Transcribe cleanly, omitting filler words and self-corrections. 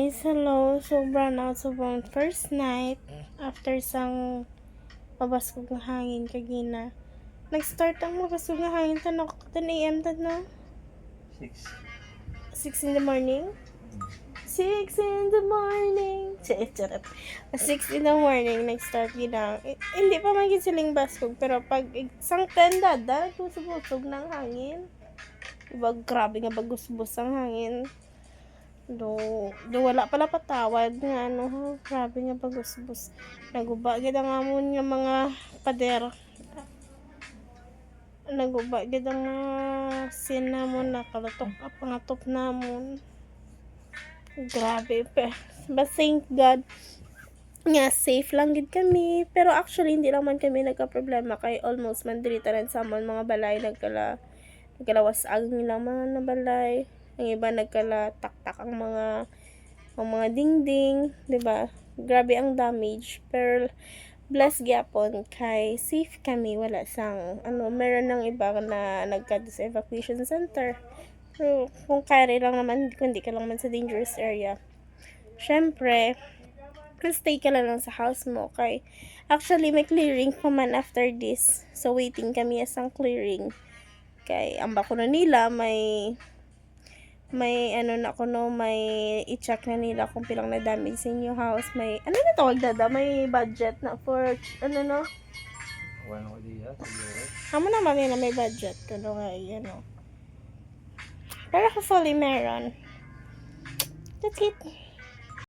Guys, hello. Sobrang first night after sang pabaskog ng hangin kagina. Nag-start ang mabaskog ng hangin tanok 10 a.m. no? 6. 6 in the morning. 6 in the morning. Charot. 6 in the morning nag-start gina. Hindi pa man gid siling baskog pero pag sang tenda da tusog ng hangin. Diba grabe nga bagusbos ang hangin. Do wala pala patawad nga grabe nga bagusbos. Naguba gid ang amon nga mga pader. Naguba gid ang sin namon nakalatok pangatop namon. Grabe pa. But thank God nga safe lang gid kami. Pero actually hindi naman kami nagka-problema kay almost man diri tanan sa amon mga balay nagkalawasag nila mga balay. Ang iba nagkala-taktak ang mga dingding, 'di ba? Grabe ang damage. Pero bless gyapon kay safe kami, wala sang meron ng iba na nagkadto sa evacuation center. Pero kung kaya lang naman, kundi ka lang man sa dangerous area. Syempre, stay ka lang sa house mo kay actually may clearing pa man after this. So waiting kami as ang clearing. Kay ang bakuna nila may may i-check na nila kung pilang na damage sa inyo house. May na tawag dada, may budget na for Wala ko diya siguro. Amo na mami na may budget kuno nga pero hopefully meron. That's it.